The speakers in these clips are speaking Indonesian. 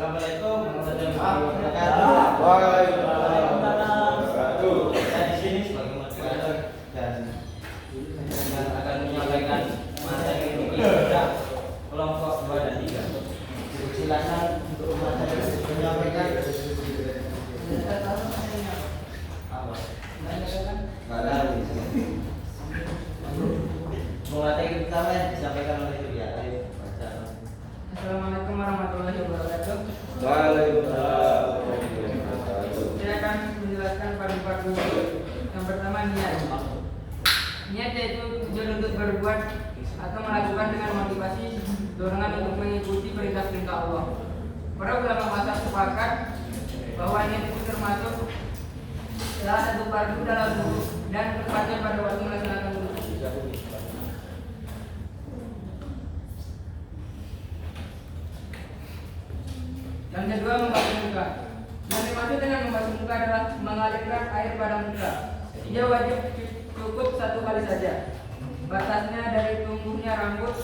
Assalamualaikum warahmatullahi wabarakatuh. Waalaikumsalam. Saya di sini sebagai moderator dan akan menyampaikan materi kita kelompok 2 dan 3. Silakan untuk materi menyampaikan. Materi pertama yang disampaikan oleh Surya. Ayo baca. Assalamualaikum warahmatullahi wabarakatuh. Waalaikumsalam. Saya akan menjelaskan pada part dulu. Yang pertama niat. Niat yaitu tujuan untuk berbuat atau melakukan dengan motivasi dorongan untuk mengikuti perintah-perintah Allah. Para ulama mazhab sepakat bahwa niat itu termasuk salah satu fardu dalam wudu dan tepatnya pada waktu melaksanakan wudu. Yang kedua, membasuh muka. Yang dimaksud dengan membasuh muka adalah mengalirkan air pada muka. Ia wajib cukup 1 kali saja. Batasnya dari tumbuhnya rambut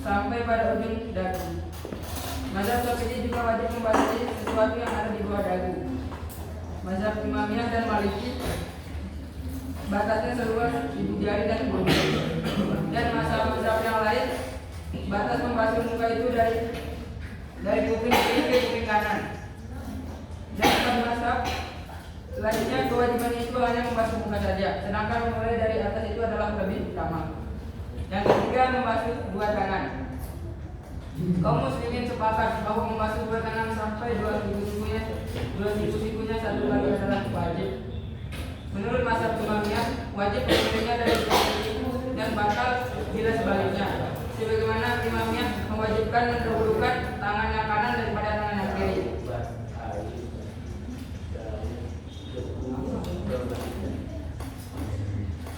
sampai pada ujung dagu. Mazhab Syafi'i juga wajib membasahi sesuatu yang ada di bawah dagu. Mazhab Imamiyah dan Maliki batasnya seluas ibu jari dan bulu. Dan mazhab yang lain batas membasuh muka itu dari kuping kiri ke kuping kanan. Dan mazhab selanjutnya kewajibannya itu hanya membasuh muka saja, sedangkan memulai dari atas itu adalah lebih utama. Yang ketiga, membasuh 2 tangan. Kaum muslimin sepakat bahwa membasuh 2 tangan sampai 2 siku-sikunya 1 kali adalah wajib. Menurut mazhab Imamiyah, wajib memulainya dari 2 siku dan batal bila sebaliknya. Sebagaimana Imamiyah mewajibkan mendahulukan tangan yang kanan daripada tangan yang kiri.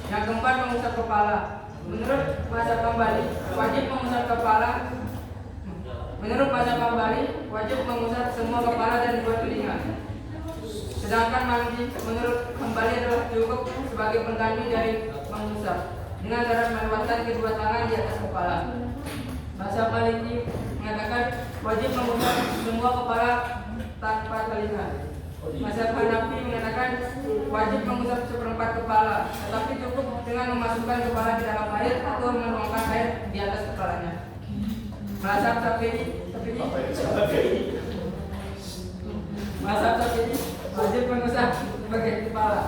Yang keempat, mengusap kepala. Menurut mazhab Hambali, wajib mengusap kepala. Menurut mazhab Hambali, wajib mengusap semua kepala dan 2 telinga. Sedangkan mandi menurut Hambali adalah cukup sebagai pengganti dari mengusap dengan cara melewatkan kedua tangan di atas kepala. Mazhab Maliki mengatakan wajib mengusap semua kepala tanpa telinga. Mazhab Hanafi mengatakan wajib mengusap 1/4 kepala, tetapi cukup dengan memasukkan kepala di dalam air atau menuangkan air di atas kepalanya. Mazhab Syafi'i wajib mengusap bagian kepala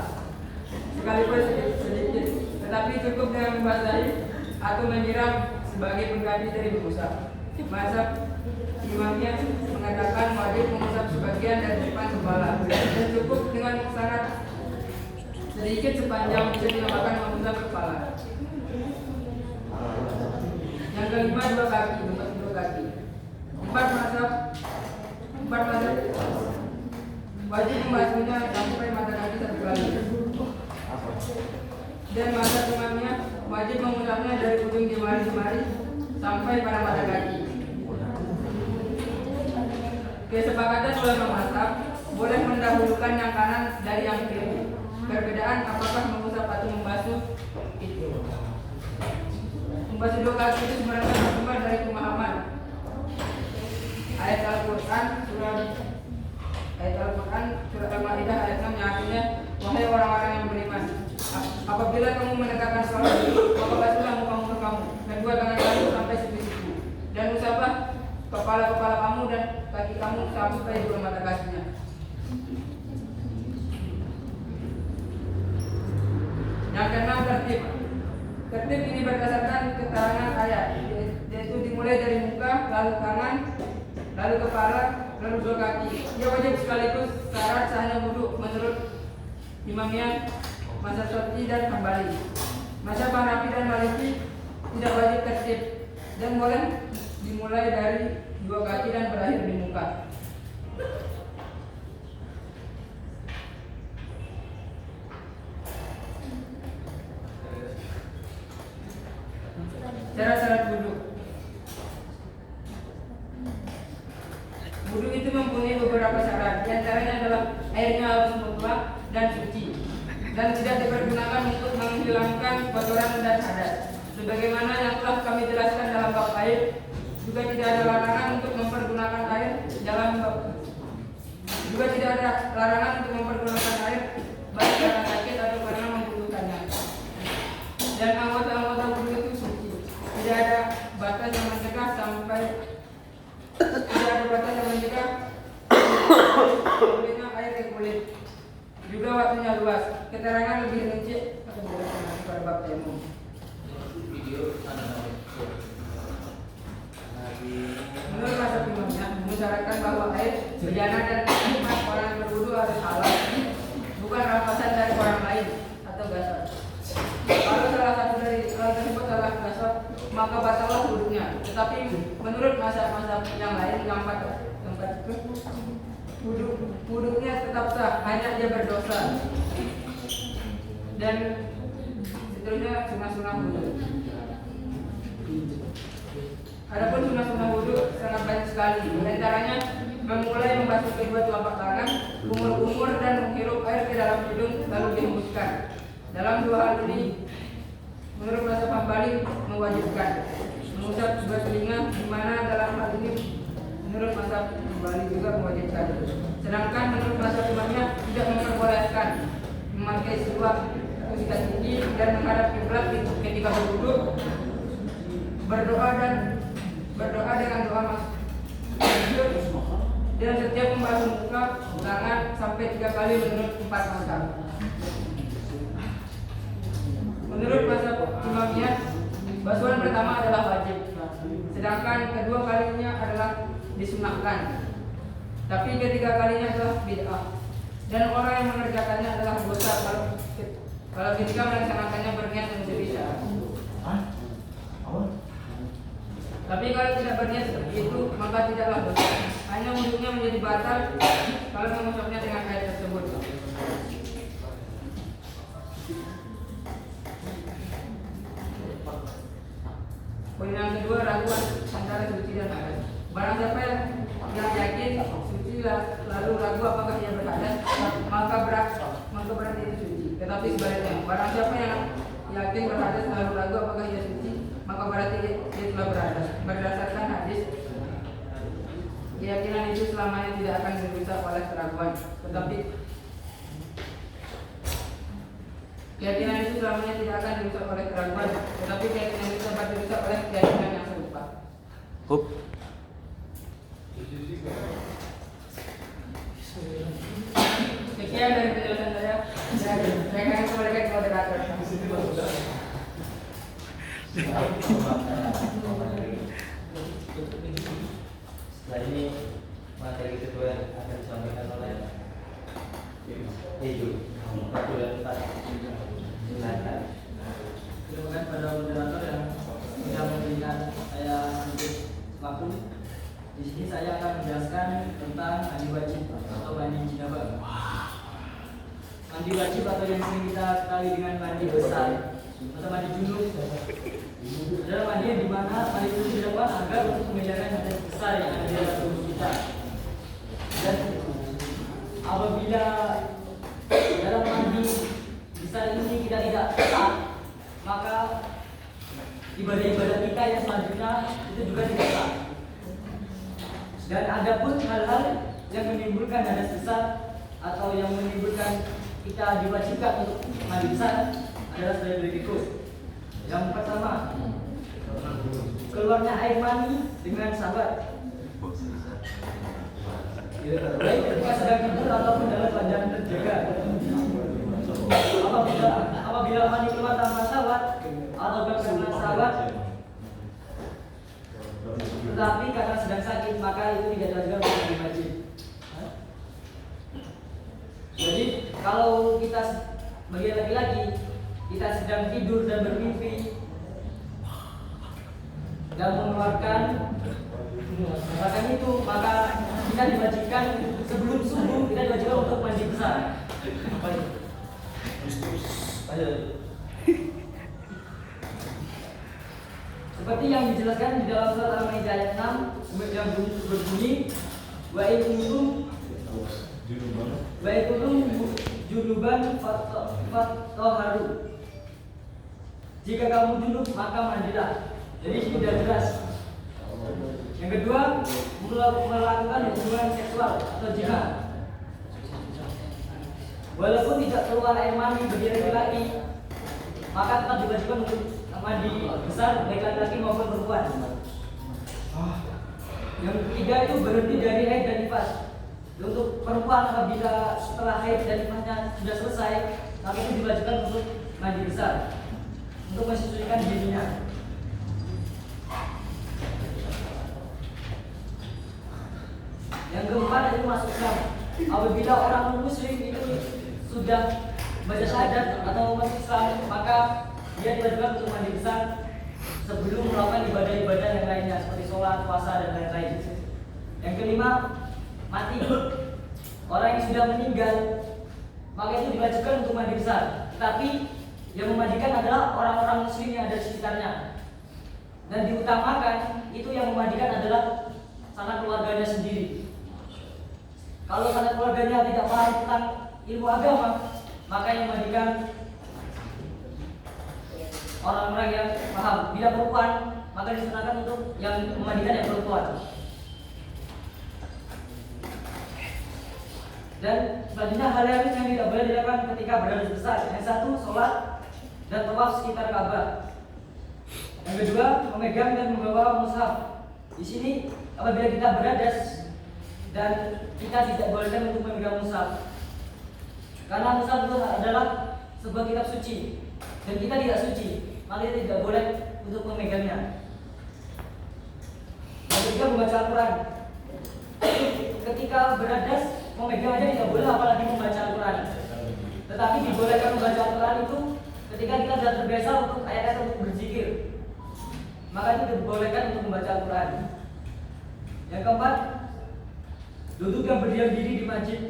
sekalipun sedikit, tetapi cukup dengan membasahi atau menyiram sebagai pengganti dari mengusap. Mazhab Imamiyah mengatakan wajib mengusap sebagian dari depan kepala dan cukup dengan sangat sedikit sepanjang bisa dinamakan mengusap kepala. Yang kelima, 2 kaki, tempat 2 kaki. 4 mazhab wajib membasuhnya sampai mata kaki 1 kali. Dan mazhab Imamiyah wajib mengusapnya dari ujung jemari sampai pada mata kaki. Kesepakatan ulama mazhab boleh mendahulukan yang kanan dari yang kiri. Perbedaan apakah mengusap atau membasuh itu. Membasuh 2 kaki itu sebenarnya bersumber dari pemahaman ayat Al-Quran surat Al-Maidah ayat 6 yang artinya, wahai orang-orang yang beriman, apabila kamu menegakkan salat, maka basuhlah muka-muka kamu dan 2 tangan kamu sampai siku-siku, dan usaplah kepala-kepala kamu dan kaki kamu sampai 2 mata kakinya. Yang keenam, tertib. Tertib ini berdasarkan keterangan ayat, yaitu dimulai dari muka, lalu tangan, lalu kepala, lalu 2 kaki. Ia wajib sekaligus syarat sahnya wudu menurut Imamiyah, mazhab Syafi'i dan Hambali. Mazhab Hanafi dan Maliki tidak wajib tertib dan boleh dimulai dari 2 kaki dan berakhir di muka. Syarat-syarat wudu. Wudu itu mempunyai beberapa syarat. Di antaranya adalah airnya harus mutlak dan suci dan tidak dipergunakan untuk menghilangkan kotoran dan hadas. Sebagaimana yang telah kami jelaskan dalam bab air, juga tidak ada larangan untuk mempergunakan air dalam ada larangan untuk mempergunakan air baik karena sakit atau karena membutuhkannya. Dan anggota-anggota wudhu itu suci. Tidak ada batas yang mencegah kulitnya air ke kulit. Juga waktunya luas. Keterangan lebih rinci akan dijelaskan pada bab tayamum. Menurut mazhab imamnya mensyaratkan bahwa air bejana dan nikmat orang yang berwudu harus halal, bukan rampasan dari orang lain atau gasap. Kalau salah satu dari hal tersebut adalah gasap, maka batallah wudunya. Tetapi menurut mazhab-mazhab yang lain yang tempat itu wudunya tetap sah, hanya dia berdosa. Dan seterusnya sunah-sunah wudu. Adapun sunah-sunah wudu sangat banyak sekali. Di antaranya memulai membasuh kedua telapak tangan, kumur-kumur dan menghirup air ke dalam hidung lalu dihembuskan. Dalam dua hal ini, menurut mazhab Hambali mewajibkan mengusap kedua telinga, di mana dalam hal ini menurut mazhab Hambali juga mewajibkan. Sedangkan menurut mazhab imamnya tidak memperbolehkan memakai siwak atau sikat gigi dan menghadap kiblat ketika berwudu, berdoa dengan doa maksud dan setiap membasuh muka tangan sampai 3 kali menurut 4 mazhab. Menurut mazhab imamiyah, basuhan pertama adalah wajib, sedangkan kedua kalinya adalah disunahkan. Tapi ketiga kalinya adalah bid'ah, dan orang yang mengerjakannya adalah dosa kalau ketika melaksanakannya berniat untuk syarat. Tapi kalau tidak berniat seperti itu, maka tidaklah dosa. Hanya wudunya menjadi batal kalau mengusapnya dengan air tersebut. Poin yang kedua, raguan antara suci dan hadas. Barang siapa yang yakin suci lalu ragu apakah ia berhadas, maka berarti itu suci. Tetapi sebaliknya, barang siapa yang yakin berhadas lalu ragu apakah ia suci, maka berarti dia telah berhadas. Berdasarkan hadis, keyakinan itu selamanya tidak akan dirusak oleh keraguan, tetapi keyakinan itu selamanya tidak akan dirusak oleh keraguan, tetapi keyakinan itu dapat dirusak oleh keyakinan yang serupa. Sekian dari penjelasan saya. Saya akan kembalikan ke moderator. Setelah ini materi kedua yang akan disampaikan oleh Edo. Silakan. Terima kasih pada moderator yang sudah memberikan saya sedikit waktu. Di sini saya akan menjelaskan tentang mandi wajib atau mandi janabah. Mandi wajib atau yang sering kita kenali dengan mandi besar atau mandi junub adalah mandi yang dimana mandi itu dilakukan agar untuk menghilangkan hadas besar yang ada di dalam tubuh kita. Dan apabila dalam mandi besar ini kita tidak sah, maka ibadah-ibadah kita yang selanjutnya itu juga tidak sah. Dan ada pun hal-hal yang menimbulkan hadas besar atau yang menimbulkan kita diwajibkan untuk mandi besar adalah sebagai berikut. Yang pertama, keluarnya air mani dengan sahabat, baik ketika sedang tidur ataupun dalam keadaan terjaga. Apabila mani keluar tanpa sahabat atau karena sahabat, tetapi karena sedang sakit, maka itu tidak diwajibkan untuk mandi wajib. Jadi kalau kita bagi laki-laki kita sedang tidur dan bermimpi dan mengeluarkan itu, maka kita diwajibkan sebelum subuh kita diwajibkan untuk mandi besar. Seperti yang dijelaskan di dalam surat Al-Maidah ayat 6 yang berbunyi wa in kuntum junuban fatahharu. Jika kamu junub maka mandilah. Jadi sudah jelas. Yang kedua, melakukan hubungan seksual atau jihad. Walaupun tidak keluar air mani bagi laki-laki, maka tetap diwajibkan untuk mandi besar baik laki-laki maupun perempuan. Yang ketiga itu berhenti dari haid dan nifas. Untuk perempuan apabila setelah haid dan nifasnya sudah selesai, maka itu diwajibkan untuk mandi besar untuk menyesuaikan dirinya. Yang keempat itu masuk Islam. Apabila orang muslim itu sudah baca syahadat atau masuk Islam, maka dia diwajibkan untuk mandi besar sebelum melakukan ibadah-ibadah yang lainnya seperti sholat, puasa dan lain-lain. Yang kelima, mati. Orang yang sudah meninggal, maka itu diwajibkan untuk mandi besar. Tetapi yang memandikan adalah orang-orang muslim yang ada di sekitarnya. Dan diutamakan itu yang memandikan adalah sanak keluarganya sendiri. Kalau sanak keluarganya tidak paham tentang ilmu agama, maka yang memandikan orang-orang yang paham. Bila perempuan, maka disunahkan untuk yang memandikan yang perempuan. Dan selanjutnya hal yang tidak boleh dilakukan ketika berada besar. Yang satu, sholat dan tawaf sekitar Ka'bah. Yang kedua, memegang dan membawa mushaf. Di sini apabila kita beradas dan kita tidak bolehkan untuk memegang mushaf, karena mushaf itu adalah sebuah kitab suci dan kita tidak suci, maka kita tidak boleh untuk memegangnya. Yang ketiga, membaca Al-Quran. Ketika beradas, memegang aja tidak boleh, apalagi membaca Al-Quran. Tetapi dibolehkan membaca Al-Quran itu ketika kita sudah terbiasa untuk ayat-ayat untuk berzikir, maka itu dibolehkan untuk membaca Al-Quran. Yang keempat, duduk dan berdiam diri di masjid.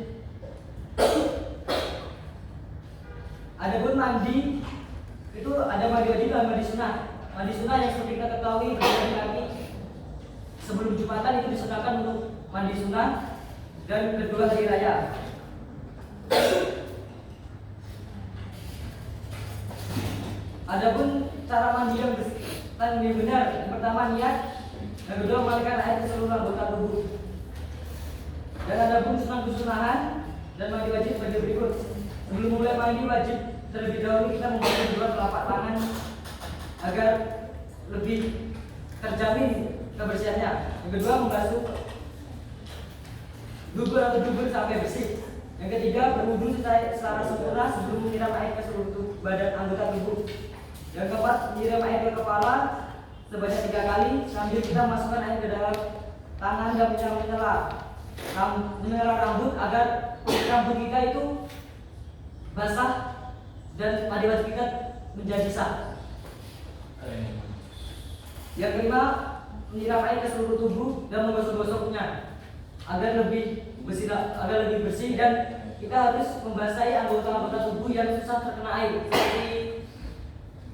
Adapun mandi itu ada mandi wajib dan mandi sunnah. Mandi sunnah yang seperti kita ketahui bagi laki sebelum Jumatan itu disunahkan untuk mandi sunnah dan kedua hari raya. Adapun cara mandi yang benar, yang pertama niat, yang kedua mengalirkan air ke seluruh anggota tubuh. Dan adapun sunnah-sunnahan dan mandi wajib bagi berikut. Sebelum mulai mandi wajib terlebih dahulu kita membasuh kedua telapak tangan agar lebih terjamin kebersihannya. Yang kedua, membasuh dubur atau dubur sampai bersih. Yang ketiga, berwudu secara sempurna sebelum menyiram air ke seluruh badan anggota tubuh. Yang keempat, menyiram air ke kepala sebanyak 3 kali sambil kita masukkan air ke dalam tangan dan menyela rambut agar rambut kita itu basah dan mandi wajib kita menjadi sah. Yang kelima, menyiram air ke seluruh tubuh dan menggosok-gosoknya agar lebih bersih dan kita harus membasahi anggota-anggota tubuh yang susah terkena air seperti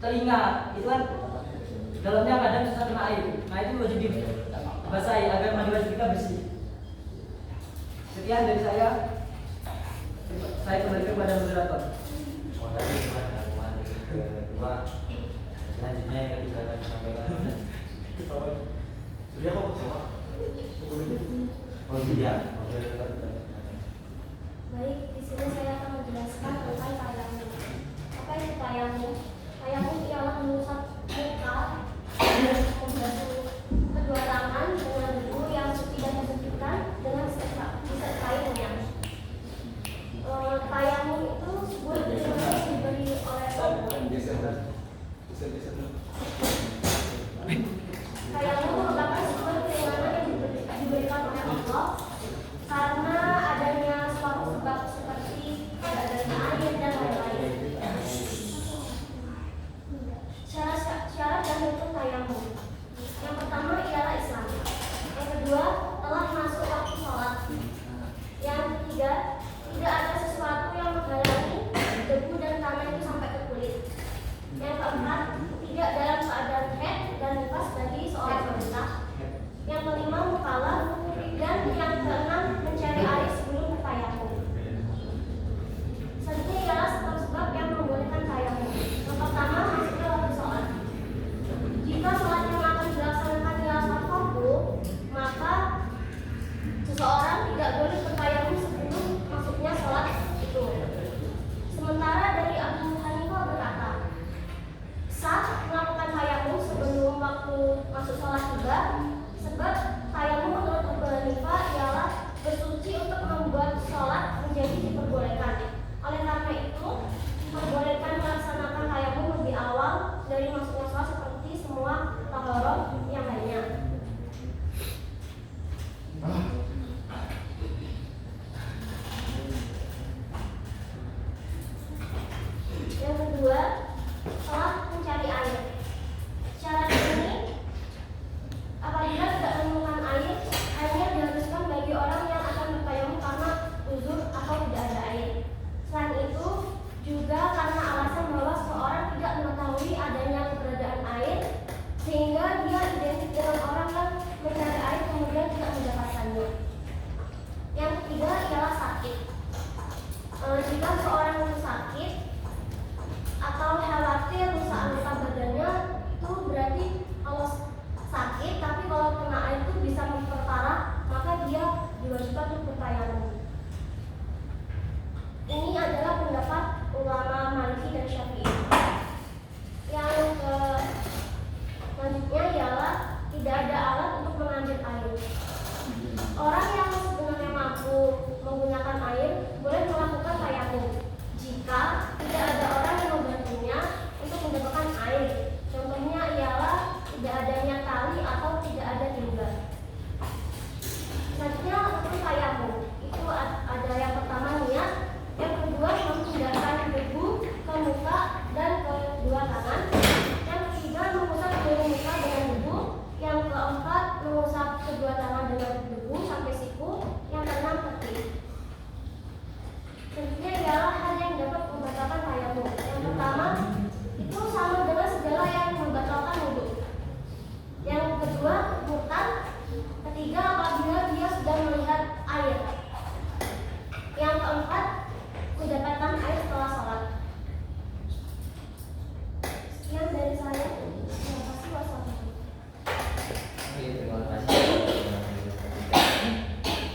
telinga, itu kan dalamnya kadang susah kena air. Nah itu wajib dibasahi agar mandi wajib kita bersih. Sekian dari saya kembali kepada moderator. Terima kasih teman-teman. Kedua, selanjutnya yang ketiga akan disampaikan. Sudah kok semua? Oh iya. Baik, di sini saya akan menjelaskan tentang tayamum. Apa itu tayamum? Tayamum ialah mengusap muka dan membasuh kedua tangan dengan debu yang tidak disuntikkan dengan disertai minyak. Tayamum itu sebuah ilmu yang diberi oleh Tayamum merupakan sebuah keimanan yang diberikan oleh Allah karena adanya suatu sebab seperti adanya air dan lain-lain. Syarat dan hukum tayamum. Yang pertama ialah Islam. Yang kedua, telah masuk waktu sholat. Yang ketiga, tidak ada sesuatu yang menghalangi debu dan tanah itu sampai ke kulit. Yang keempat, tidak dalam keadaan haid dan nifas bagi seorang wanita. Yang kelima, mukallaf. Dan yang keenam, mencari untuk bertayamum. Ini adalah pendapat ulama Maliki dan Syafi'i. Yang selanjutnya ialah tidak ada alat untuk mengambil air. Orang yang sebenarnya mampu menggunakan air boleh melakukan tayamum jika tidak ada orang yang membantunya untuk mendapatkan air. Contohnya ialah tidak adanya tali atau tidak ada timba. Selanjutnya untuk tayamum itu ada yang pertama niat, yang kedua memindahkan debu ke muka dan ke kedua tangan, yang ketiga mengusap seluruh muka dengan debu, yang keempat mengusap kedua tangan dengan debu sampai siku, yang keenam kaki. Selanjutnya ialah hal yang dapat membatalkan tayamum. Yang pertama itu sama dengan segala yang membatalkan wudhu. Yang kedua murtad. Ketiga apabila dia sudah melihat air. Yang keempat mendapatkan air setelah sholat. Sekian dari saya. Terima kasih. Wassalamualaikum. Oke, terima kasih.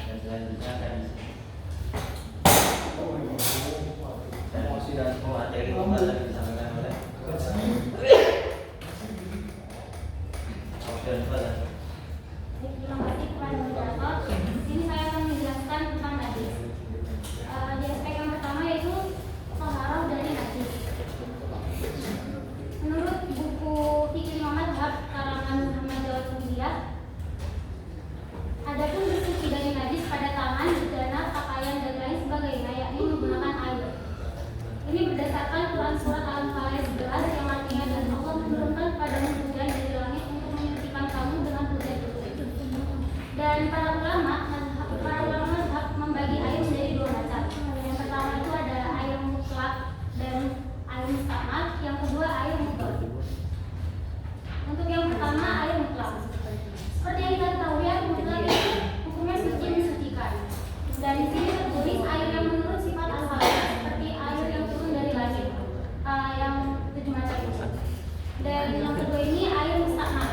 Dan selanjutnya akan emosi dan materi kembali disampaikan oleh Oke, Pak. Terima kasih kepada moderator. Di sini saya akan menjelaskan tentang najis. Di aspek yang pertama yaitu taharah dari najis. Menurut buku Fikih Madhab karangan Muhammad Jawad Sundiyah, adapun bersuci dari najis pada tangan, bedana, pakaian dan lain sebagainya, yakni menggunakan air. Ini berdasarkan Quran surat Al-Anfal 11 yang artinya dan Allah menurunkan padamu hujan dari langit untuk menyucikan kamu dengan hujan itu. Dan para ulama mazhab membagi air menjadi dua macam. Yang pertama itu ada air mutlak dan air mustamal. Yang kedua air mutlak. Untuk yang pertama air mutlak. Seperti yang kita ketahui, air mutlak itu hukumnya suci mensucikan. Dan di sini tertulis air yang menurut sifat asalnya, seperti air yang turun dari langit, yang 7 macam itu. Dan yang kedua ini air mustamal.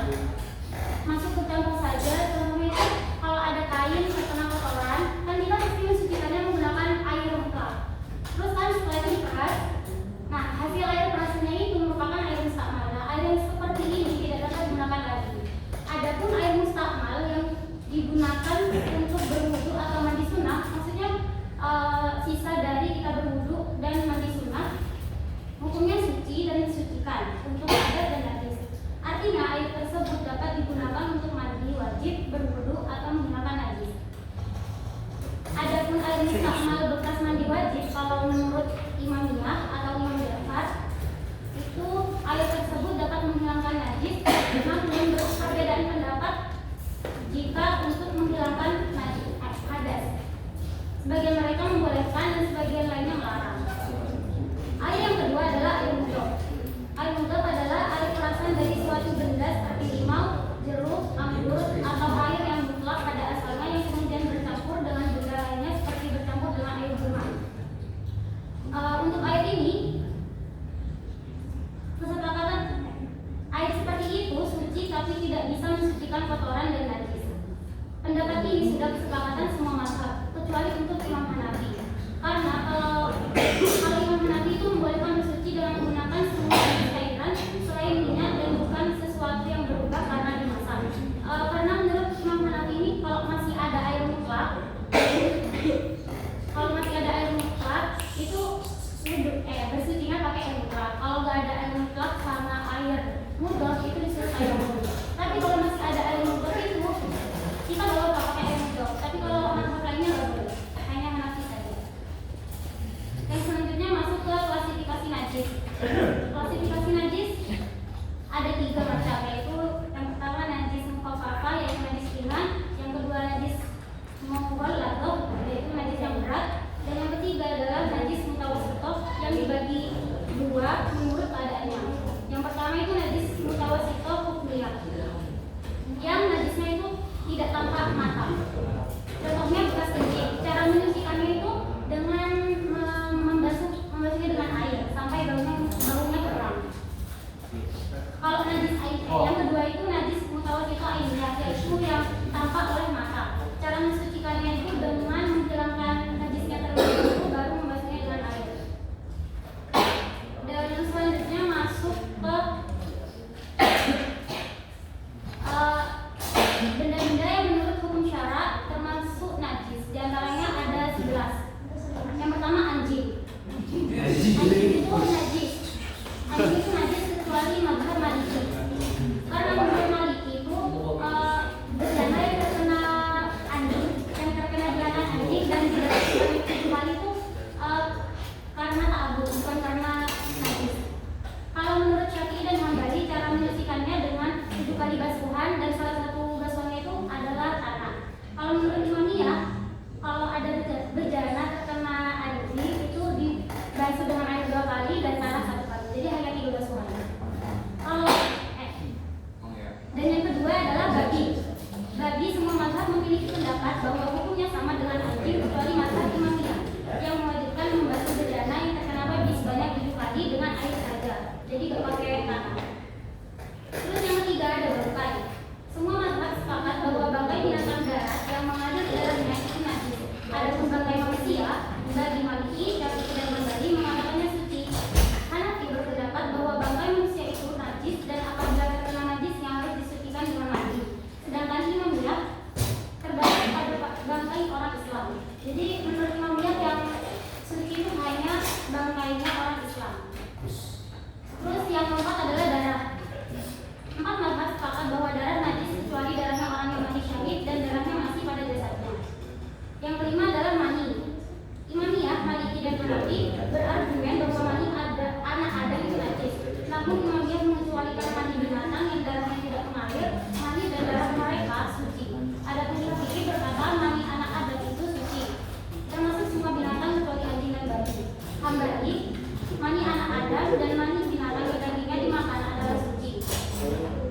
Masuk ke contoh saja, contohnya itu kalau ada kain terkena kotoran, kan kita mesti mensucikannya menggunakan air mutlak. Terus kan setelah itu diperas, nah hasil air perasnya itu merupakan air mustamal. Nah, air yang seperti ini tidak dapat digunakan lagi. Adapun air mustamal yang digunakan untuk berwudu atau mandi sunnah, maksudnya sisa dari kita berwudu dan mandi sunnah, hukumnya suci dan disucikan untuk adat dan najis. Artinya air tersebut dapat digunakan untuk mandi wajib, berwudu atau menggunakan najis. Adapun air mustamal bekas mandi wajib, kalau menurut Imamiyah atau Imam Ja'far, itu air tersebut dapat menghilangkan najis. Namun berbedaan pendapat jika untuk menghilangkan najis hadas. Sebagian mereka membolehkan dan sebagian lainnya melarang. Air yang kedua adalah air mudhof. Air mudhof adalah air perasan dari suatu benda seperti limau, jeruk, anggur, atau air yang mutlak pada asalnya yang kemudian bercampur dengan benda lainnya seperti bercampur dengan air bunga. Untuk air ini, kesepakatan air seperti itu suci tapi tidak bisa mensucikan kotoran dan najis. Pendapat ini sudah kesepakatan semua mazhab kecuali untuk Imam Hanafi. Karena kalau Imam Hanafi itu membolehkan bersuci dengan menggunakan semua jenis cairan selain minyak dan bukan sesuatu yang berubah karena dimasak. Karena menurut Imam Hanafi ini kalau masih ada air mutlak itu bersucinya pakai air mutlak. Kalau nggak ada air mutlak sama air mudhof itu disuruh air mudhof. Tapi kalau masih ada air mudhof itu kita boleh pakai air mudhof. Tapi kalau mazhab lainnya nggak boleh, hanya Hanafi saja. Dan selanjutnya masuk ke klasifikasi najis. Klasifikasi najis ada 3 macam, yaitu yang pertama najis mukhaffafa, yaitu najis ringan. Yang kedua najis mughalladhah, yaitu najis yang berat. Dan yang ketiga adalah najis mutawassithah yang dibagi 2 menurut keadaannya. Yang pertama itu najis mutawassithah hukmiyah, yang najisnya itu tidak tampak mata. Contohnya bekas kencing. Cara menyucikannya itu dengan membasuhnya dengan air sampai baunya berkurang. Kalau najis air, yang kedua itu najis mutawassithah ainiyah, yaitu yang tampak oleh mata. Cara mensucikannya itu dengan umat Islam. Jadi menurut Imam Miyah yang suci itu hanya bangkainya orang Islam. Terus yang keempat adalah darah. 4 mazhab sepakat bahwa darah najis kecuali darahnya orang yang mati syahid dan darahnya masih pada jasadnya. Yang kelima adalah mani. Imamiyah, Maliki dan Hanafi berargumen bahwa mani anak Adam itu najis. Namun Imamiyah mengecualikan mani binatang yang darahnya tidak mengalir, mani dan darah mereka suci. Adapun Syafi'i berkata mani anak Adam itu suci, termasuk semua binatang kecuali anjing dan babi. Hambali, mani anak Adam dan mani binatang yang dagingnya dimakan adalah suci.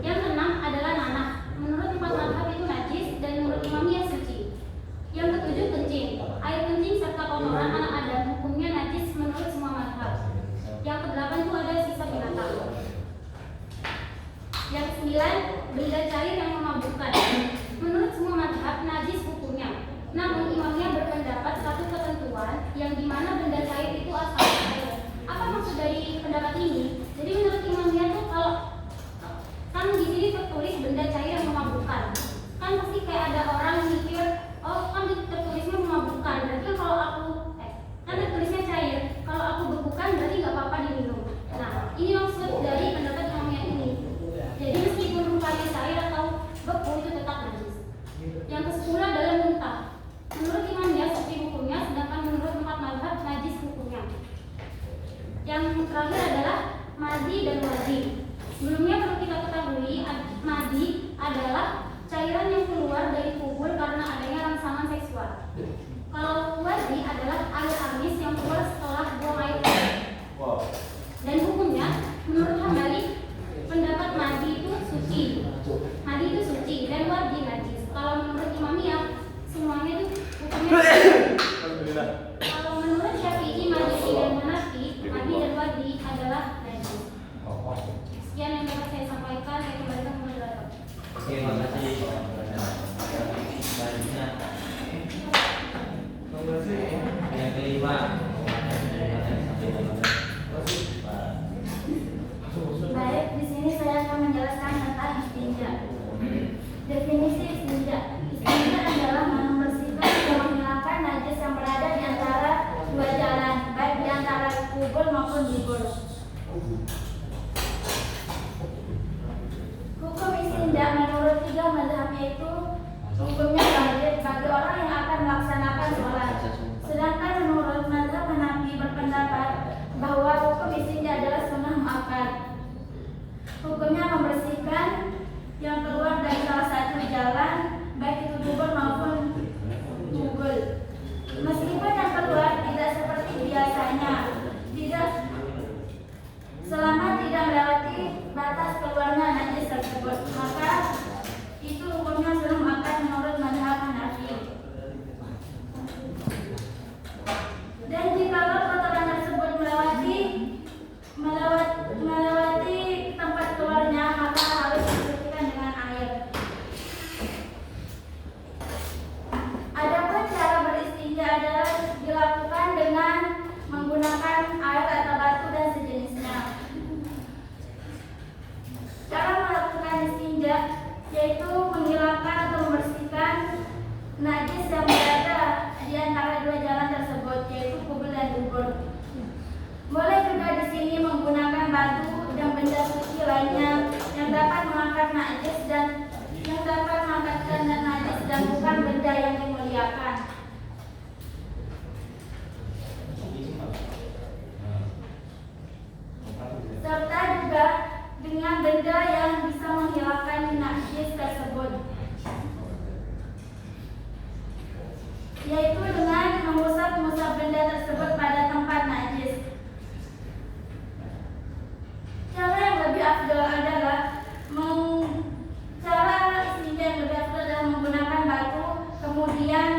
Yang keenam adalah nanah. Menurut 4 mazhab itu najis dan menurut Imamiyah suci. Yang ketujuh kencing. Air kencing serta kotoran anak Adam hukumnya najis menurut semua mazhab. Yang kedelapan itu ada sisa binatang. Yang kesembilan benda cair yang memabukkan. Menurut semua mazhab najis hukumnya. Namun Imamiyah berpendapat satu ketentuan yang dimana benda cair itu asalnya air. Apa maksud dari pendapat ini? Jadi menurut Imamiyah tuh kalau kan di sini tertulis benda cair yang memabukkan, kan pasti kayak ada orang mikir, oh kan tertulisnya memabukkan, berarti kalau aku kan tertulisnya cair, kalau aku bekukan berarti nggak apa-apa diminum. Nah ini maksud dari pendapat Imamiyah ini. Jadi meskipun rupanya cair atau beku itu tetap najis. Yang ke-10 adalah muntah. Menurut Imamiyah suci hukumnya, sedangkan menurut 4 mazhab najis hukumnya. Yang terakhir adalah madi dan wadi. Sebelumnya perlu kita ketahui, madi adalah cairan yang keluar dari kubur karena adanya rangsangan seksual. Kalau wadi adalah air amis yang keluar setelah buang air kecil. Dan hukumnya, menurut Hambali, pendapat madi itu suci. Madi itu suci dan wadi najis. Kalau menurut Imamiyah, semuanya itu hukumnya suci. Kalau menurut Syafi'i, Maliki dan Hanafi, madi dan wadi adalah najis. Sekian yang dapat saya sampaikan, saya kembalikan ke moderator. Oke, makasih. Selanjutnya yang kelima. Baik, di sini saya akan menjelaskan tentang istinja. Definisi istinja. Istinja adalah membersihkan dan menghilangkan najis yang berada di antara dua jalan, baik di antara kubur maupun dubur. Hukum istinja menurut 3 mazhab yaitu hukumnya wajib bagi orang yang akan melaksanakan sholat. Sedangkan menurut mazhab Hanafi berpendapat bahwa hukum istinja adalah sunnah muakkad. Hukumnya membersihkan yang keluar dari salah satu jalan, baik itu dubur maupun bugul. Meskipun yang keluar tidak seperti biasanya, selama tidak melewati batas keluarnya najis tersebut, maka itu hukumnya sunnah muakkad menurut mazhab Hanafi. Dan jikalau kotoran tersebut melewati tempat keluarnya, maka harus dibersihkan dengan air. Adapun cara beristinja adalah dilakukan dengan menggunakan air atau batu dan sejenisnya. Cara melakukan istinja yaitu menghilangkan atau membersihkan najis yang berada di antara dua jalan tersebut, yaitu kubur dan dubur. Boleh juga di sini menggunakan batu dan benda suci lainnya yang dapat mengangkat najis dan najis dan bukan benda yang dimuliakan. Serta juga dengan benda yang bisa menghilangkan najis tersebut, yaitu dengan mengusap benda tersebut pada tempat najis. Cara yang lebih afdal adalah menggunakan batu, kemudian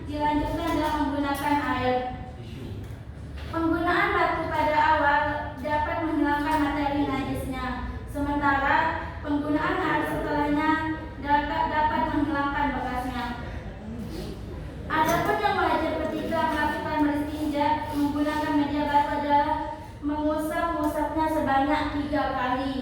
dilanjutkan dengan menggunakan air. Penggunaan batu pada awal dapat menghilangkan materi najisnya, sementara penggunaan air setelahnya dapat menghilangkan bekasnya. Adapun yang wajib ketika melakukan beristinja menggunakan media batu adalah mengusapnya sebanyak 3 kali.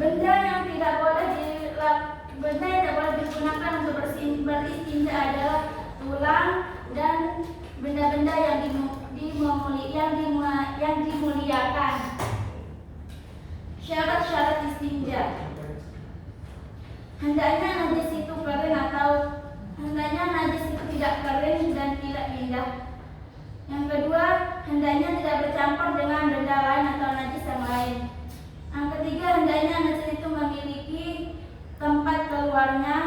Benda yang tidak boleh digunakan untuk beristinja adalah tulang dan benda-benda yang dimuliakan. Syarat-syarat istinja. Hendaknya najis itu kering atau hendaknya najis itu tidak kering dan tidak pindah. Yang kedua, hendaknya tidak bercampur dengan benda lain atau najis yang lain. Yang ketiga, hendaknya najis itu memiliki tempat keluarnya.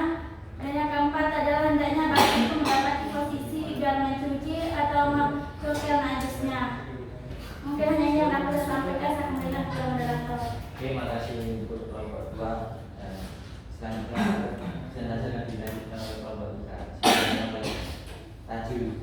Dan yang keempat adalah hendaknya batu itu mendapati posisi biar mencuci atau mencuci najisnya. Mungkin hanya ini yang dapat saya sampaikan. Saya kembalikan kepada moderator. Oke, makasih untuk kelompok 2. Selanjutnya jenazah akan dilanjutkan oleh kelompok 3. Selanjutnya oleh Tajul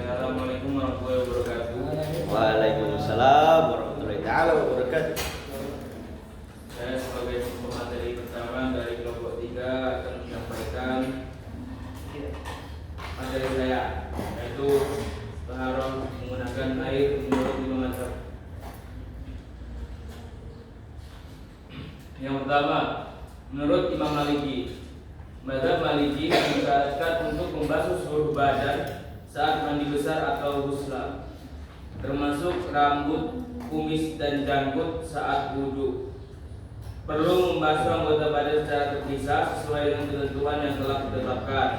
Assalamualaikum warahmatullahi wabarakatuh. Waalaikumsalam warahmatullahi taala wabarakatuh. Saya sebagai pemateri pertama dari kelompok 3 akan menyampaikan materi saya, yaitu taharah menggunakan air menurut 5 mazhab. Yang pertama, menurut Imam Maliki, mazhab Maliki mensyaratkan untuk membasuh seluruh badan saat mandi besar atau ghusla, termasuk rambut, kumis, dan janggut saat wudhu. Perlu membasuh anggota badan secara terpisah sesuai dengan ketentuan yang telah ditetapkan.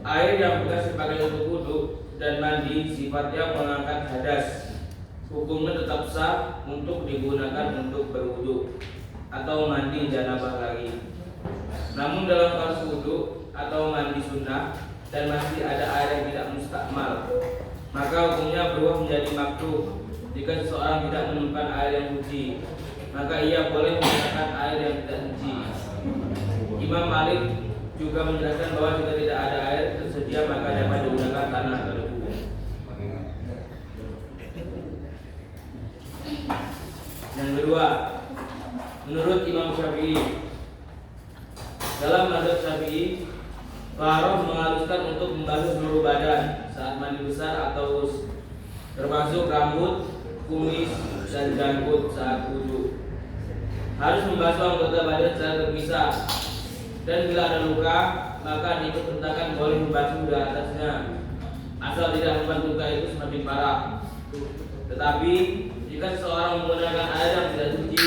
Air yang bekas dipakai untuk wudhu dan mandi sifatnya mengangkat hadas. Hukumnya tetap sah untuk digunakan untuk berwudhu atau mandi janabah lagi. Namun dalam kasus wudhu atau mandi sunnah dan masih ada air yang tidak mustakmal, maka hukumnya berubah menjadi makruh. Jika seseorang tidak menemukan air yang suci, maka ia boleh menggunakan air yang tidak suci. Imam Malik juga menjelaskan bahwa jika tidak ada air tersedia, maka dapat digunakan tanah atau debu. Yang kedua, menurut Imam Syafi'i, dalam mazhab Syafi'i, taharah menghaluskan untuk membasuh seluruh badan saat mandi besar atau termasuk rambut, kumis, dan janggut saat wudhu. Harus membasuh anggota badan secara terpisah, dan bila ada luka maka diperintahkan boleh membasuh di atasnya, asal tidak membuat luka itu semakin parah. Tetapi jika seseorang menggunakan air yang tidak suci,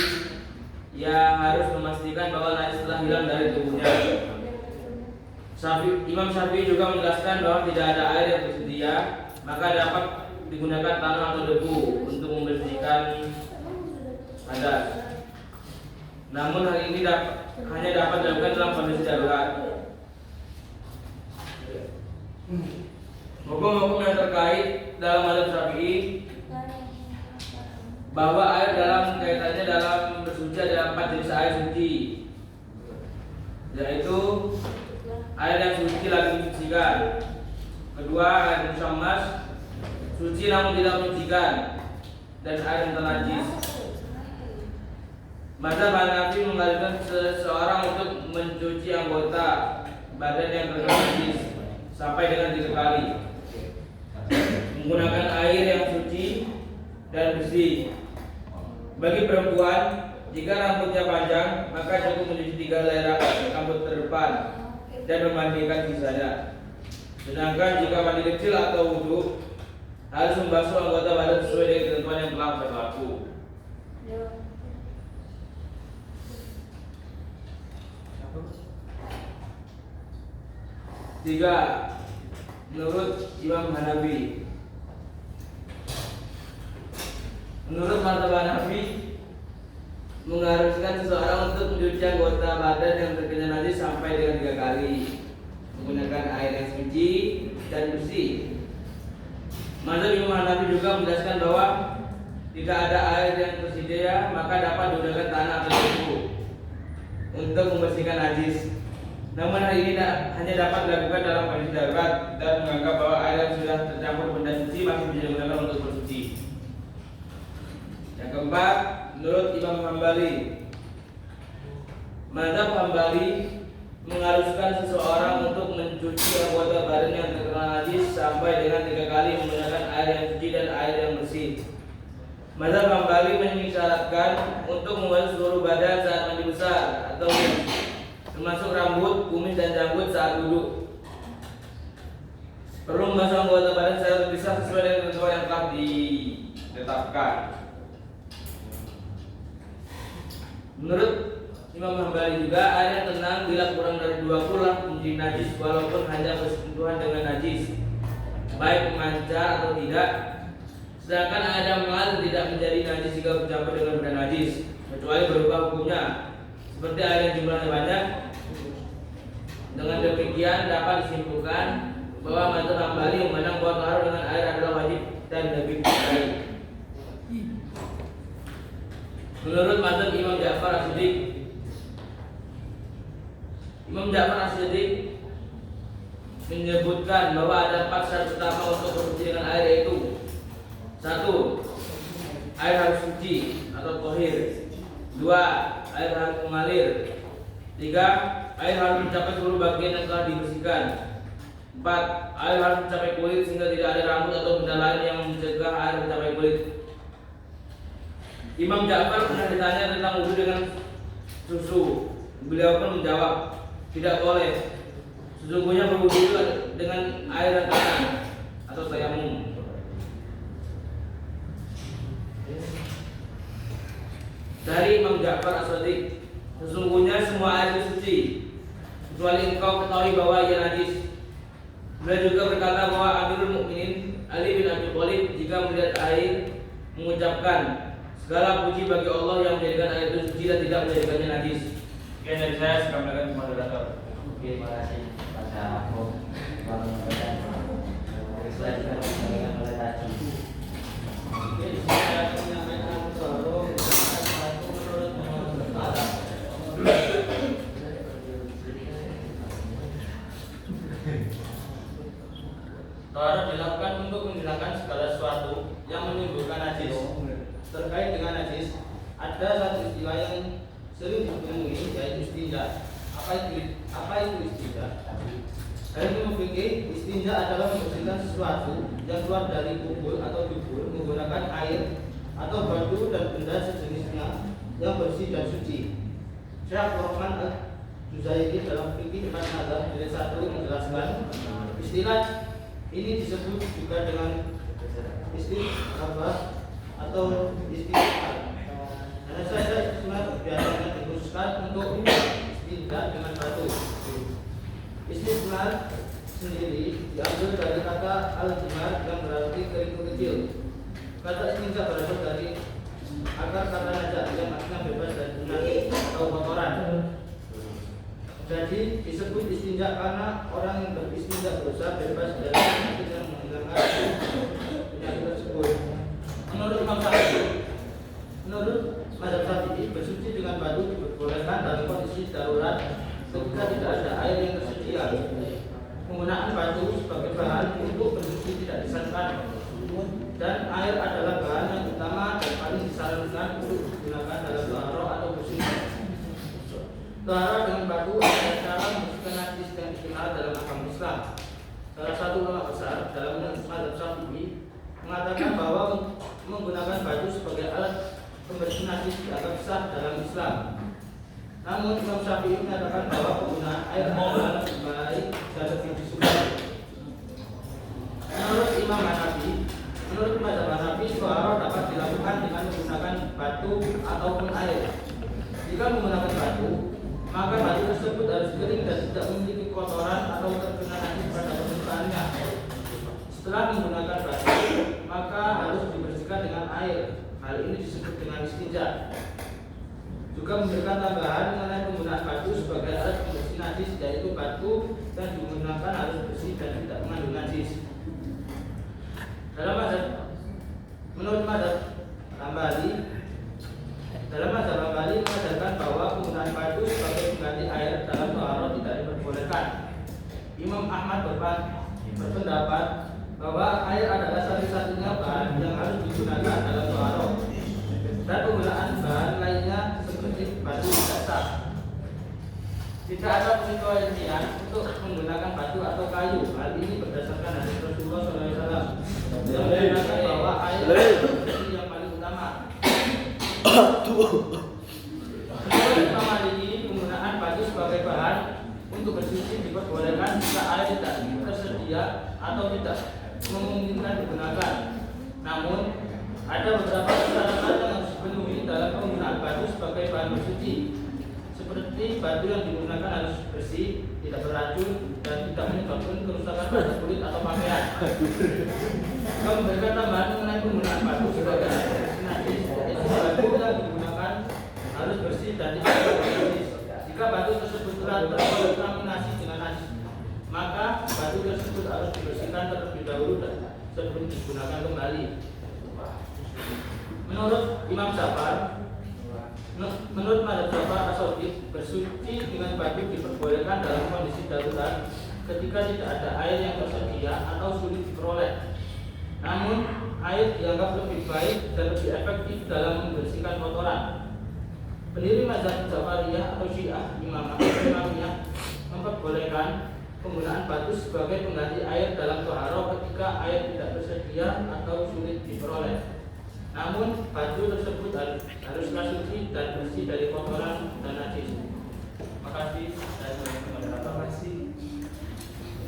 ia harus memastikan bahwa najis telah hilang dari tubuhnya. Imam Syafi'i juga menjelaskan bahwa tidak ada air yang tersedia, maka dapat digunakan tanah atau debu untuk membersihkan hadas. Namun hal ini hanya dapat dilakukan dalam kondisi darurat. Hukum-hukum yang terkait dalam mazhab Syafi'i, bahwa air dalam kaitannya dalam bersuci ada 4 jenis air suci, yaitu air yang suci lagi mensucikan. Kedua, air musyammas, suci namun tidak mensucikan, dan air yang najis. Mazhab Hanafi mengajarkan seseorang untuk mencuci anggota badan yang terkena najis sampai dengan 3 kali, menggunakan air yang suci dan bersih. Bagi perempuan, jika rambutnya panjang, maka cukup mencuci 3 helai rambut terdepan dan memandikan sisanya. Sedangkan jika mandi kecil atau wudhu, harus membasuh anggota badan sesuai dengan ketentuan yang telah berlaku. Tiga, menurut Imam Hanafi, menurut mazhab Hanafi, mengharuskan seseorang untuk mencuci anggota badan yang terkena najis sampai dengan 3 kali, menggunakan air yang suci dan bersih. Mazhab Imam Hanafi juga menjelaskan bahwa jika ada air yang tersedia, maka dapat digunakan tanah atau debu untuk membersihkan najis. Namun hal ini hanya dapat dilakukan dalam kondisi darurat dan menganggap bahwa air yang sudah tercampur benda suci masih bisa digunakan untuk bersuci. Yang keempat, menurut Imam Hambali, mazhab Hambali mengharuskan seseorang untuk mencuci anggota badan yang terkena najis sampai dengan 3 kali menggunakan air yang suci dan air yang bersih. Mazhab Hambali mengisyaratkan untuk membasuh seluruh badan saat mandi besar atau termasuk rambut, kumis dan janggut saat duduk. Perlu membasuh anggota badan secara terpisah sesuai dengan ketentuan yang telah ditetapkan. Menurut Imam Hambali juga air yang tenang bila kurang dari 20 menjadi najis walaupun hanya bersentuhan dengan najis, baik memancar atau tidak. Sedangkan air yang mengalir tidak menjadi najis jika bercampur dengan benda najis, kecuali berubah hukumnya, seperti air yang jumlahnya banyak. Dengan demikian dapat disimpulkan bahwa mazhab Hambali memandang bahwa taharah dengan air adalah wajib dan lebih baik. Menurut mazhab Imam Ja'far As-Shadiq, Imam Ja'far As-Shadiq menyebutkan bahwa ada 4 syarat utama untuk bersuci dengan air, yaitu 1. Air harus suci atau tohir. 2. Air harus mengalir. 3. Air harus mencapai seluruh bagian yang telah dibersihkan. 4. Air harus mencapai kulit sehingga tidak ada rambut atau benda lain yang mencegah air mencapai kulit. Imam Ja'far pernah ditanya tentang wudu dengan susu. Beliau pun menjawab, tidak boleh. Sesungguhnya berwudu dengan air dan tanah atau tayamum. Dari Imam Ja'far As-Shadiq, sesungguhnya semua air itu suci, kecuali engkau ketahui bahwa ia najis. Beliau juga berkata bahwa Amirul Mukminin Ali bin Abi Thalib jika melihat air mengucapkan, segala puji bagi Allah yang menjadikan air itu suci dan tidak menjadikannya najis. Sekian dari saya, sekarang moderator. Terima kasih pada aku menyampaikan selanjutnya dengan oleh tadi. Saya akan menyampaikan menurut taharah dilakukan untuk menghilangkan segala sesuatu yang menimbulkan najis. Terkait dengan najis, ada satu istilah yang sering ditemui, yaitu istinja. Apa itu istinja? Dari ilmu fikih, istinja adalah membersihkan sesuatu yang keluar dari kubur atau dubur menggunakan air atau batu dan benda sejenisnya yang bersih dan suci. Syekh Rahman Al-Juzairi dalam fikih Ibn Nazar jilid 1 menjelaskan istilah ini disebut juga dengan istinja atau istighfar. Hanya saja istighfar biasanya dikhususkan untuk istinja dengan batu. Istighfar sendiri diambil dari kata al-jimar yang berarti kerikil kecil. Kata istinja berasal dari akar kata najah yang artinya bebas dari penyakit atau kotoran. Jadi disebut istinja karena orang yang beristinja berusaha bebas dari penyakit yang menghilangkan penyakit tersebut. Menurut Imam Syafi'i, menurut mazhab Syafi'i, bersuci dengan batu diperbolehkan dalam kondisi darurat ketika tidak ada air yang tersedia. Penggunaan batu sebagai bahan untuk bersuci tidak disarankan, dan air adalah bahan yang utama dan paling disarankan untuk digunakan dalam taharah atau bersih. Taharah dengan batu adalah cara membersihkan najis yang dikenal dalam agama Islam. Salah satu ulama besar dalam mazhab Syafi'i mengatakan bahwa menggunakan batu sebagai alat pembersih najis dianggap sah dalam Islam. Namun Imam Syafi'i menyatakan bahwa penggunaan air adalah lebih baik dan lebih disukai. Menurut Imam Hanafi, menurut mazhab Hanafi, taharah dapat dilakukan dengan menggunakan batu ataupun air. Jika menggunakan batu, maka batu tersebut harus kering dan tidak memiliki kotoran atau terkena najis pada permukaannya. Setelah menggunakan batu, maka harus dibersihkan dengan air. Hal ini disebut dengan istinja. Juga memberikan tambahan mengenai penggunaan batu sebagai alat pembersih najis, yaitu batu yang digunakan harus bersih dan tidak mengandung najis. Menurut mazhab Hambali, dalam mazhab Hambali mengajarkan bahwa penggunaan batu sebagai pengganti air dalam taharah tidak diperbolehkan. dibenarkan. Imam Ahmad berpendapat bahwa air adalah satu-satunya bahan yang harus digunakan dalam taharah, dan penggunaan bahan lainnya seperti batu tidak sah. Tidak ada pengecualian untuk menggunakan batu atau kayu. Hal ini berdasarkan hadis Rasulullah SAW yang menyatakan bahwa air adalah yang paling utama. Menurut Imam Maliki, penggunaan batu sebagai bahan untuk bersuci diperbolehkan jika air tidak tersedia atau tidak memungkinkan digunakan. Namun, ada beberapa persyaratan yang harus dipenuhi dalam penggunaan batu sebagai bahan bersuci, seperti batu yang digunakan harus bersih, tidak beracun, dan tidak menyebabkan kerusakan pada kulit atau pakaian. Jika memberikan tambahan mengenai penggunaan batu sebagai najis, batu yang digunakan harus bersih dan tidak najis. Jika batu tersebut telah terkontaminasi dengan najis, maka batu tersebut harus dibersihkan terlebih dahulu sebelum digunakan kembali. Menurut Imam Ja'far, menurut Madzhab Ja'far as-Shadiq, bersuci dengan batu diperbolehkan dalam kondisi darurat ketika tidak ada air yang tersedia atau sulit diperoleh. Namun, air dianggap lebih baik dan lebih efektif dalam membersihkan kotoran. Pendiri Mazhab Ja'fariyah atau Syiah Imamiyah memperbolehkan penggunaan batu sebagai pengganti air dalam taharah ketika air tidak tersedia atau sulit diperoleh. Namun, batu tersebut haruslah suci dan bersih dari kotoran dan najis. Terima kasih. Saya terima kasih.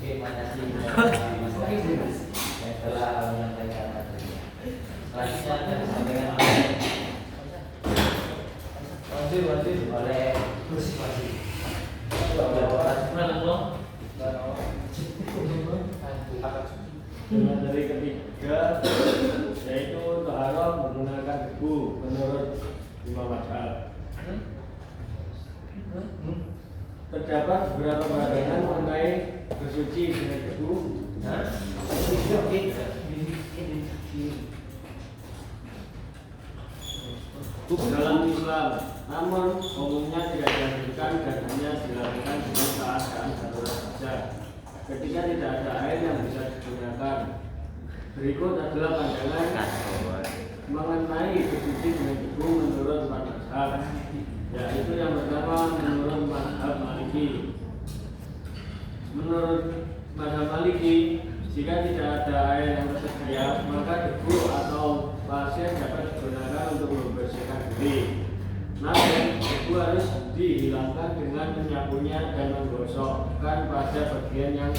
Oke, makasih Mas Haji yang telah menyampaikan materinya. Selanjutnya akan disampaikan oleh Gus Wasi. Dari ketiga, yaitu taharah menggunakan debu menurut Imam Mazhab. Terdapat beberapa pandangan mengenai bersuci dengan debu. Dalam Islam, namun umumnya tidak dianjurkan dan hanya dilakukan dengan keadaan darurat saja, ketika tidak ada air yang bisa digunakan. Berikut adalah pandangan mengenai bersuci dengan debu menurut mazhab, yaitu yang pertama menurut mazhab Maliki. Menurut mazhab Maliki, jika tidak ada air yang tersedia, maka debu atau pasir dapat digunakan untuk membersihkan diri. Namun, debu harus dihilangkan dengan menyapunya dan menggosokkan pada bagian yang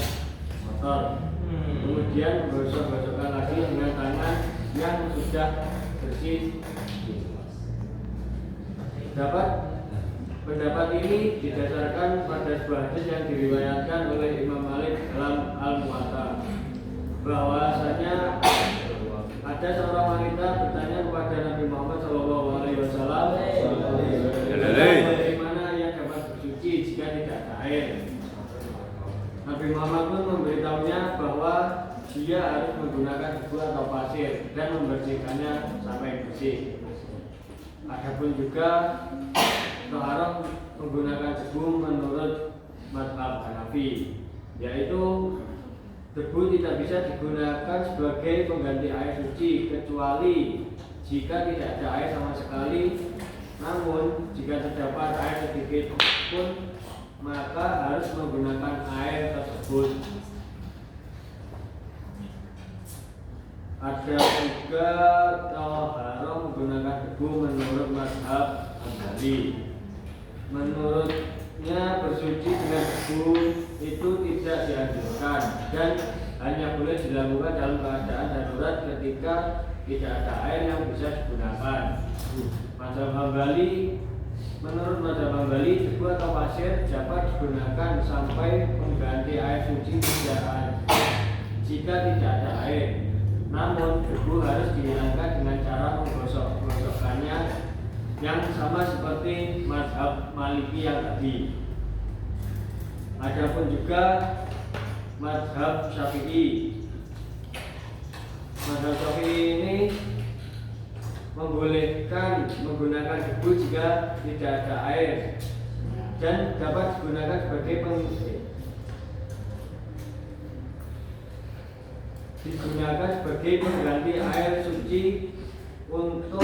kotor. Kemudian menggosok-gosokkan lagi dengan tangan yang sudah bersih. Pendapat ini didasarkan pada sebuah hadis yang diriwayatkan oleh Imam Malik dalam Al-Muwatta, bahwasanya ada seorang wanita bertanya kepada Nabi Muhammad SAW, bagaimana ia dapat bersuci jika tidak ada air. Nabi Muhammad pun memberitahunya bahwa dia harus menggunakan debu atau pasir dan membersihkannya sampai bersih. Adapun juga taharah menggunakan debu menurut mazhab Hanafi, yaitu debu tidak bisa digunakan sebagai pengganti air suci kecuali jika tidak ada air sama sekali. Namun jika terdapat air sedikit pun, maka harus menggunakan air tersebut. Ada juga taharah menggunakan debu menurut mazhab Hambali. Menurutnya bersuci dengan debu itu tidak dianjurkan dan hanya boleh dilakukan dalam keadaan darurat ketika tidak ada air yang bisa digunakan. Mazhab Hambali, menurut mazhab Hambali, debu atau pasir dapat digunakan sampai pengganti air suci jika tidak ada air. Namun debu harus dihilangkan dengan cara menggosok-gosokkannya yang sama seperti mazhab Maliki yang tadi. Adapun juga mazhab Syafi'i. Mazhab Syafi'i ini membolehkan menggunakan debu jika tidak ada air dan dapat digunakan sebagai digunakan sebagai pengganti air suci untuk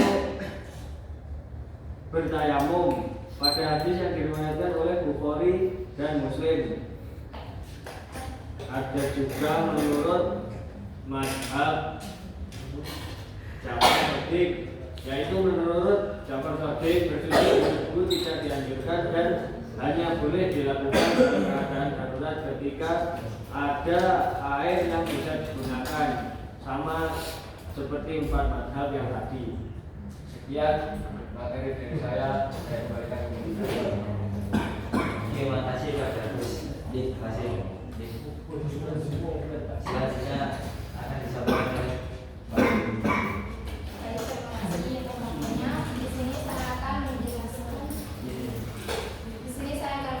bertayamum pada hadis yang diriwayatkan oleh Bukhari dan Muslim. Ada juga menurut mazhab Ja'far Shadiq, yaitu menurut Ja'far Shadiq bersuci tersebut tidak dianjurkan dan hanya boleh dilakukan dalam keadaan darurat ketika ada air yang bisa digunakan, sama seperti 4 mazhab yang tadi. Sekian materi dari saya kembalikan ke terima kasih Pak Gus. Terima kasih. Selanjutnya akan disampaikan oleh Pak Ibu. Baik, terima kasih untuk waktunya. Di sini saya akan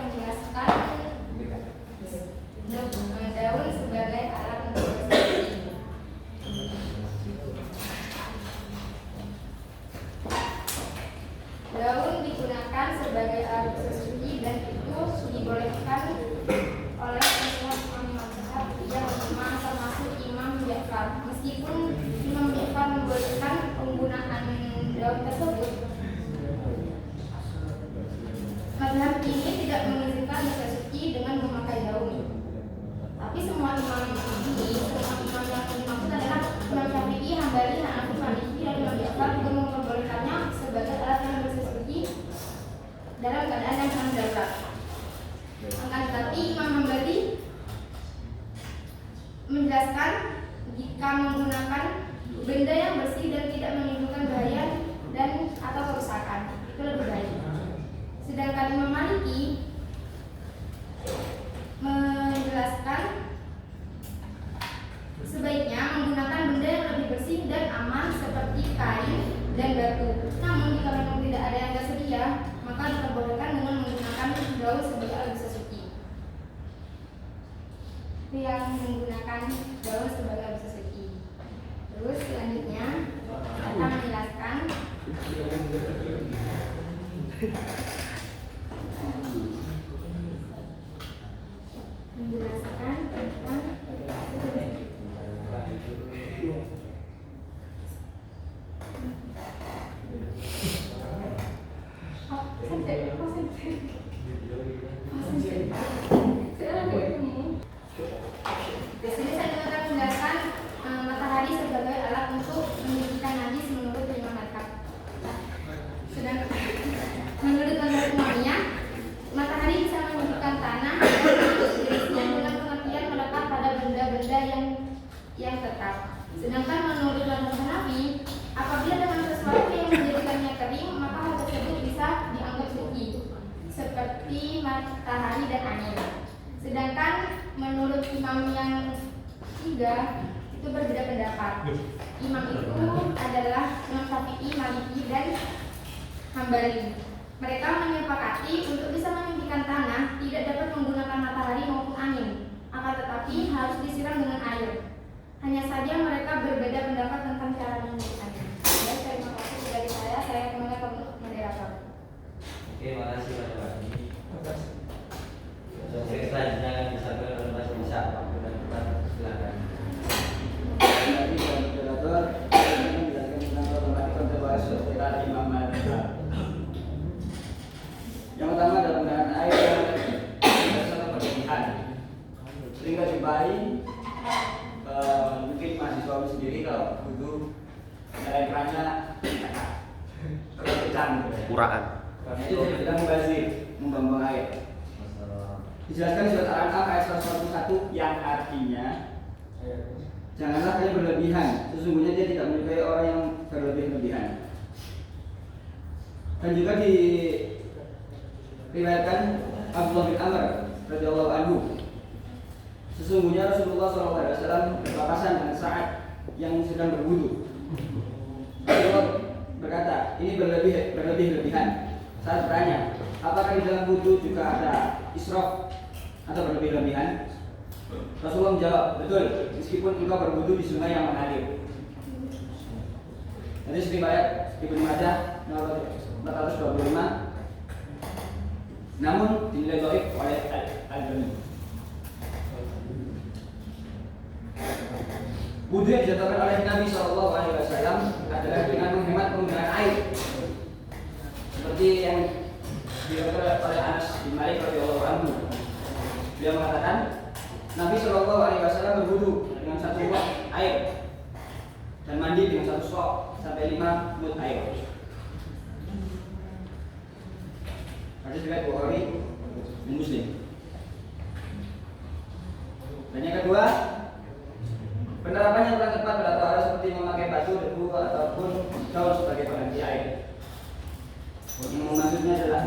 menjelaskan daun sebagai alat untuk bersuci. Daun digunakan sebagai alat bersuci dan itu dibolehkan oleh semua imam mazhab yang termasuk Imam Ja'far. Meskipun Imam Ja'far membolehkan penggunaan daun tersebut, mazhab ini tidak mengizinkan bersuci dengan memakai daun. Tapi semua imam yang dimaksud adalah Imam Syafi'i, Hambali, Hanafi, Maliki, dan Imam Ja'far juga memperbolehkannya sebagai alat yang bersuci dalam keadaan yang sangat darurat. Akan tetapi Imam Hambali menjelaskan jika menggunakan benda yang bersih dan tidak menimbulkan bahaya dan atau kerusakan itu lebih baik. Sedangkan Imam Maliki menjelaskan sebaiknya menggunakan benda yang lebih bersih dan aman seperti kain dan batu. Namun jika memang tidak ada yang tersedia, maka diperbolehkan dengan menggunakan daun sebagai alat bersuci. Itu yang menggunakan daun sebagai alat bersuci. Terus selanjutnya akan menjelaskan tentang di sini saya juga akan menjelaskan matahari sebagai alat untuk menyucikan najis menurut 5 mazhab. Sedangkan menurut mazhab Umayyah, matahari bisa menyucikan tanah dan jenisnya dengan pengertian melekat pada benda-benda yang tetap. Sedangkan menurut mazhab Hanafi, apabila dengan sesuatu yang menjadikannya kering, maka hal tersebut bisa dianggap suci, seperti matahari dan angin. Sedangkan menurut imam yang 3 itu berbeda pendapat. Imam itu adalah Imam Syafi'i, Maliki, dan Hambali. Mereka menyepakati untuk bisa menyucikan tanah tidak dapat menggunakan matahari maupun angin, akan tetapi harus disiram dengan air. Hanya saja mereka berbeda pendapat tentang cara menyucikannya. Baik, terima kasih dari saya kembali ke moderator. Oke, makasih Pak Ibu. Selanjutnya akan disampaikan oleh Mas Bisa. Silakan. Tadi moderator menjelaskan tentang problematika terbahas secara imam mazhab. Yang pertama adalah penggunaan air yang berdasarkan berlebihan, sehingga jumpai mungkin mahasiswa sendiri kalau butuh nyalain kerannya terlalu kencang, Kuraan. karena itu tidak membazir, membuang air. Dijelaskan di surat Al-An'am ayat 141 yang artinya janganlah kalian berlebihan, sesungguhnya dia tidak menyukai orang yang berlebih-lebihan. Dan juga diriwayatkan Abdullah bin Amr radhiyallahu anhu, sesungguhnya Rasulullah SAW berpapasan dengan Sa'ad yang sedang berwudu. Rasulullah berkata, ini berlebih-lebihan. Saat bertanya, apakah di dalam wudu juga ada israf atau berlebih-lebihan? Rasulullah menjawab, betul, meskipun engkau berwudu di sungai yang mengalir. Hadis riwayat Ibnu Majah nomor 425, namun dinilai dhaif oleh Al-Albani. Wudhu yang dicontohkan oleh Nabi SAW adalah dengan menghemat penggunaan air, seperti yang dilakukan oleh Anas bin Malik radhiyallahu anhu. Dia mengatakan Nabi SAW berwudhu dengan 1 wak air dan mandi dengan 1 sok sampai 5 mud air. Hadis riwayat Bukhari dan Muslim. Dan yang kedua, penerapan yang kurang tepat pada tohara seperti memakai batu, debu ataupun daun sebagai pengganti air. Yang maksudnya adalah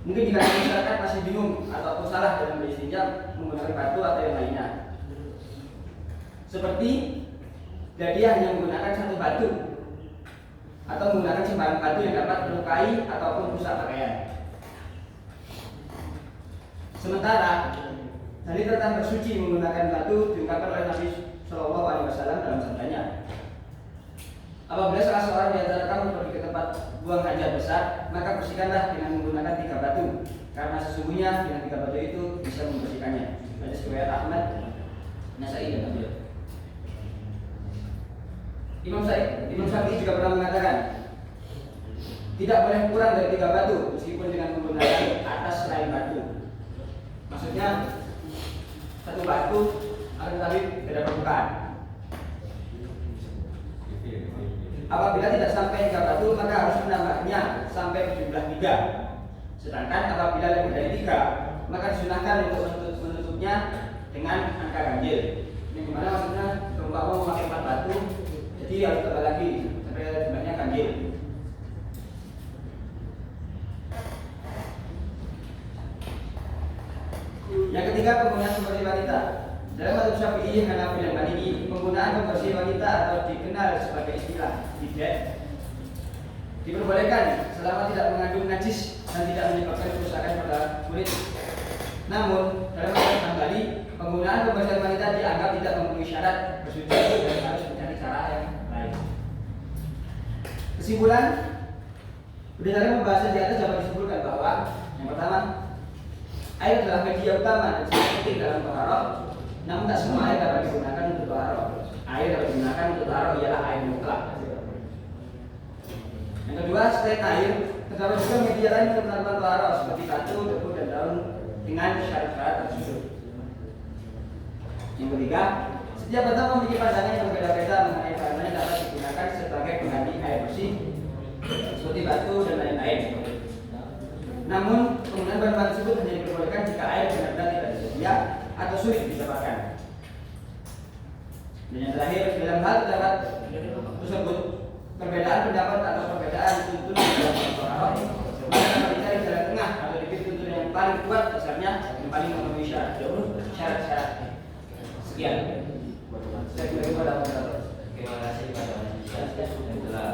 mungkin jika masyarakat masih bingung ataupun salah dalam beristinja menggunakan batu atau yang lainnya. Seperti dia hanya menggunakan 1 batu atau menggunakan sembarang batu yang dapat melukai ataupun rusak pakaian. Sementara dari tentang bersuci menggunakan batu diungkapkan oleh Nabi SAW dalam sabdanya, apabila salah seorang di antara kamu pergi ke tempat buang hajat besar, maka bersihkanlah dengan menggunakan 3 batu, karena sesungguhnya dengan 3 batu itu bisa membersihkannya. Hadis riwayat Ahmad, Nasai dan Abu Daud. Imam Syafi'i juga pernah mengatakan, tidak boleh kurang dari 3 batu meskipun dengan menggunakan atas selain batu. Maksudnya 1 batu akan tetapi beda permukaan. Apabila tidak sampai 3 batu, maka harus menambahnya sampai berjumlah 3. Sedangkan apabila lebih dari 3, maka disunahkan untuk menutupnya dengan angka ganjil. Yang dimana maksudnya umpama memakai 4 batu, jadi harus tambah lagi sampai jumlahnya ganjil. Yang ketiga, penggunaan seperti wanita. Dalam mazhab Syafi'i, Hanafi dan Maliki, penggunaan pembersih wanita atau dikenal sebagai istilah bidet diperbolehkan selama tidak mengandung najis dan tidak menyebabkan kerusakan pada kulit. Namun, dalam mazhab Hambali, penggunaan pembersihan wanita dianggap tidak memenuhi syarat bersuci dan harus mencari cara yang lain. Kesimpulan, berdasarkan pembahasan di atas dapat disimpulkan bahwa yang pertama, air adalah media utama dan sangat penting dalam taharah. Namun tak semua air dapat digunakan untuk taharah. Air dapat digunakan untuk taharah ialah air mutlak. Yang kedua, selain air, terdapat juga media lain untuk melakukan taharah seperti batu, debu dan daun dengan syarat-syarat tersebut. Yang ketiga, setiap batu memiliki pandangan yang berbeda-beda mengenai bahan yang dapat digunakan sebagai pengganti air bersih seperti batu dan lain-lain. Namun, penggunaan bahan-bahan tersebut hanya diperbolehkan jika air benar-benar tidak tersedia atau sulit didapatkan. Dan yang terakhir, dalam hal terdapat tersebut perbedaan pendapat atau perbedaan tuntunan dalam taharah, maka dapat dicari jalan tengah atau dipilih tuntunan yang paling kuat dasarnya yang paling memenuhi syarat-syarat. Sekian. Saya kembali kepada moderator. Terima kasih kepada Mas Isa yang telah